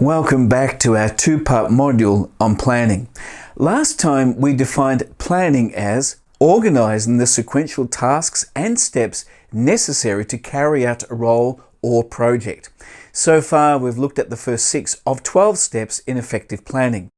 Welcome back to our two-part module on planning. Last time we defined planning as organizing the sequential tasks and steps necessary to carry out a role or project. So far we've looked at the first 6 of 12 steps in effective planning.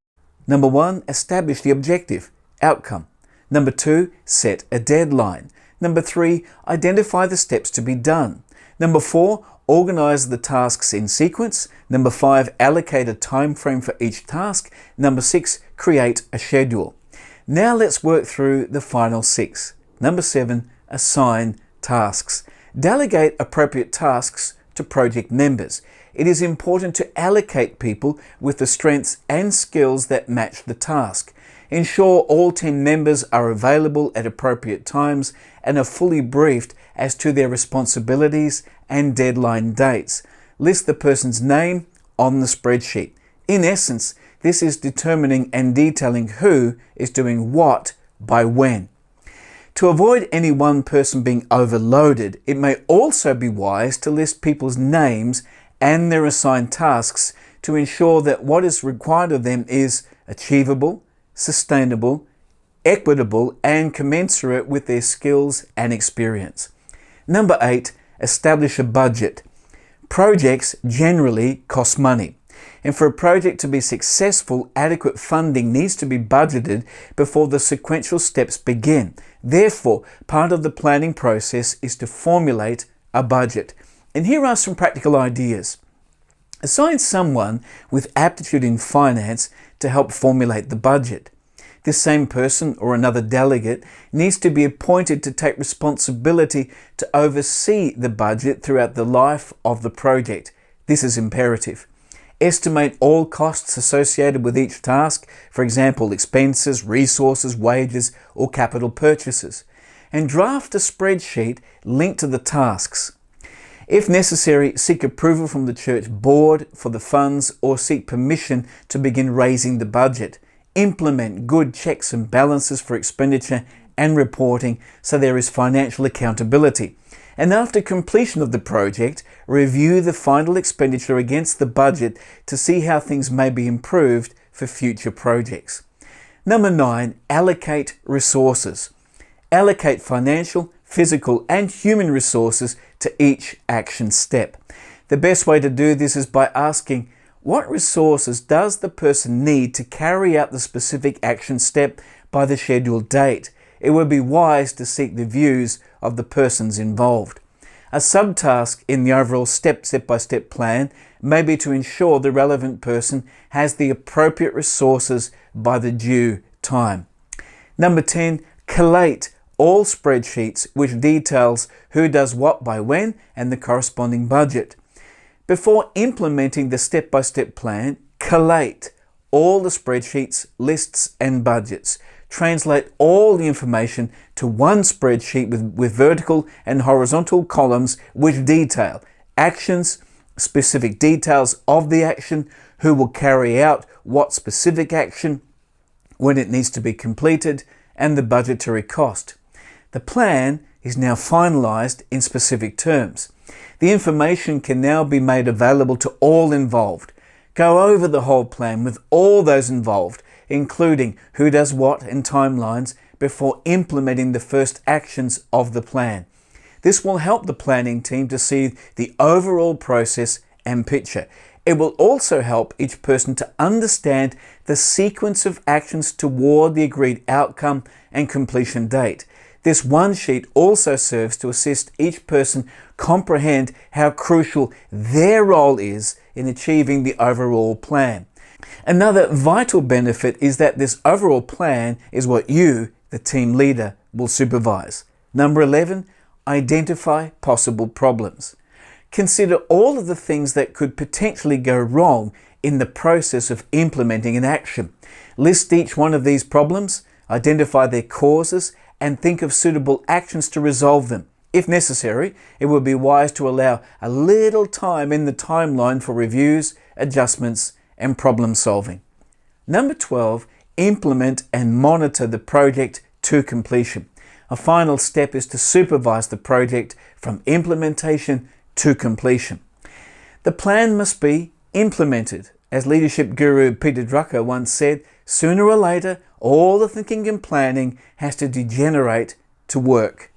Number 1, establish the objective, outcome. Number 2, set a deadline. Number 3, identify the steps to be done. Number 4, organize the tasks in sequence. Number 5, allocate a time frame for each task. Number 6, create a schedule. Now let's work through the final 6. Number 7, assign tasks. Delegate appropriate tasks to project members. It is important to allocate people with the strengths and skills that match the task. Ensure all team members are available at appropriate times and are fully briefed as to their responsibilities and deadline dates. List the person's name on the spreadsheet. In essence, this is determining and detailing who is doing what by when. To avoid any one person being overloaded, it may also be wise to list people's names and their assigned tasks to ensure that what is required of them is achievable, sustainable, equitable, and commensurate with their skills and experience. Number 8, establish a budget. Projects generally cost money, and for a project to be successful, adequate funding needs to be budgeted before the sequential steps begin. Therefore, part of the planning process is to formulate a budget. And here are some practical ideas. Assign someone with aptitude in finance to help formulate the budget. This same person or another delegate needs to be appointed to take responsibility to oversee the budget throughout the life of the project. This is imperative. Estimate all costs associated with each task, for example, expenses, resources, wages, or capital purchases, and draft a spreadsheet linked to the tasks. If necessary, seek approval from the church board for the funds or seek permission to begin raising the budget. Implement good checks and balances for expenditure and reporting so there is financial accountability. And after completion of the project, review the final expenditure against the budget to see how things may be improved for future projects. Number 9, allocate resources. Allocate financial, physical, and human resources to each action step. The best way to do this is by asking, what resources does the person need to carry out the specific action step by the scheduled date? It would be wise to seek the views of the persons involved. A subtask in the overall step-by-step plan may be to ensure the relevant person has the appropriate resources by the due time. Number 10, collate all spreadsheets which details who does what by when and the corresponding budget. Before implementing the step-by-step plan, collate all the spreadsheets, lists, and budgets. Translate all the information to one spreadsheet with vertical and horizontal columns which detail actions, specific details of the action, who will carry out what specific action, when it needs to be completed, and the budgetary cost. The plan is now finalized in specific terms. The information can now be made available to all involved. Go over the whole plan with all those involved, including who does what and timelines, before implementing the first actions of the plan. This will help the planning team to see the overall process and picture. It will also help each person to understand the sequence of actions toward the agreed outcome and completion date. This one sheet also serves to assist each person comprehend how crucial their role is in achieving the overall plan. Another vital benefit is that this overall plan is what you, the team leader, will supervise. Number 11, identify possible problems. Consider all of the things that could potentially go wrong in the process of implementing an action. List each one of these problems, identify their causes, and think of suitable actions to resolve them. If necessary, it would be wise to allow a little time in the timeline for reviews, adjustments, and problem solving. Number 12, implement and monitor the project to completion. A final step is to supervise the project from implementation to completion. The plan must be implemented, As leadership guru Peter Drucker once said, sooner or later, all the thinking and planning has to degenerate to work.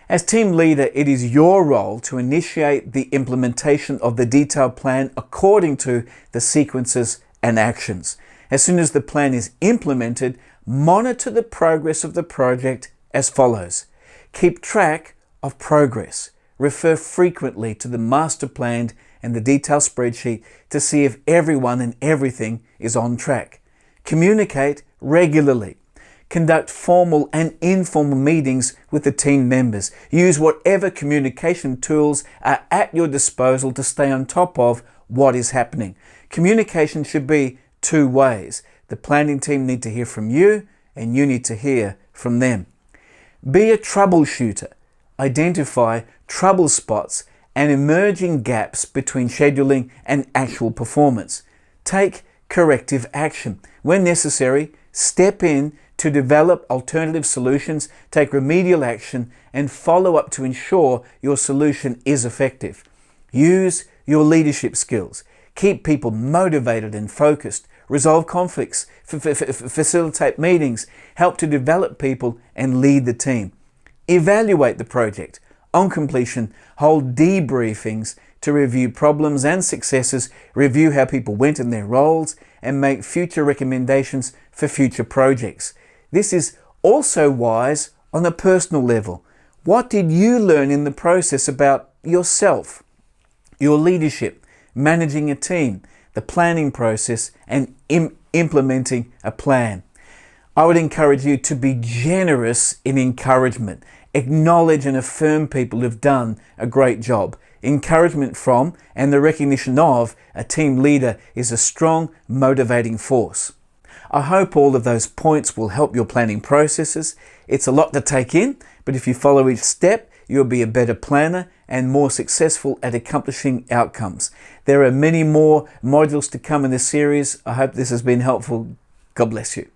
As team leader, it is your role to initiate the implementation of the detailed plan according to the sequences and actions. As soon as the plan is implemented, monitor the progress of the project as follows. Keep track of progress. Refer frequently to the master plan and the detailed spreadsheet to see if everyone and everything is on track. Communicate regularly. Conduct formal and informal meetings with the team members. Use whatever communication tools are at your disposal to stay on top of what is happening. Communication should be two ways. The planning team need to hear from you, and you need to hear from them. Be a troubleshooter. Identify trouble spots and emerging gaps between scheduling and actual performance. Take corrective action. When necessary, step in to develop alternative solutions, take remedial action, and follow up to ensure your solution is effective. Use your leadership skills. Keep people motivated and focused. Resolve conflicts, facilitate meetings, help to develop people and lead the team. Evaluate the project. On completion, hold debriefings to review problems and successes, review how people went in their roles, and make future recommendations for future projects. This is also wise on a personal level. What did you learn in the process about yourself, your leadership, managing a team, the planning process, and implementing a plan? I would encourage you to be generous in encouragement. Acknowledge and affirm people who've done a great job. Encouragement from and the recognition of a team leader is a strong motivating force. I hope all of those points will help your planning processes. It's a lot to take in, but if you follow each step, you'll be a better planner and more successful at accomplishing outcomes. There are many more modules to come in this series. I hope this has been helpful. God bless you.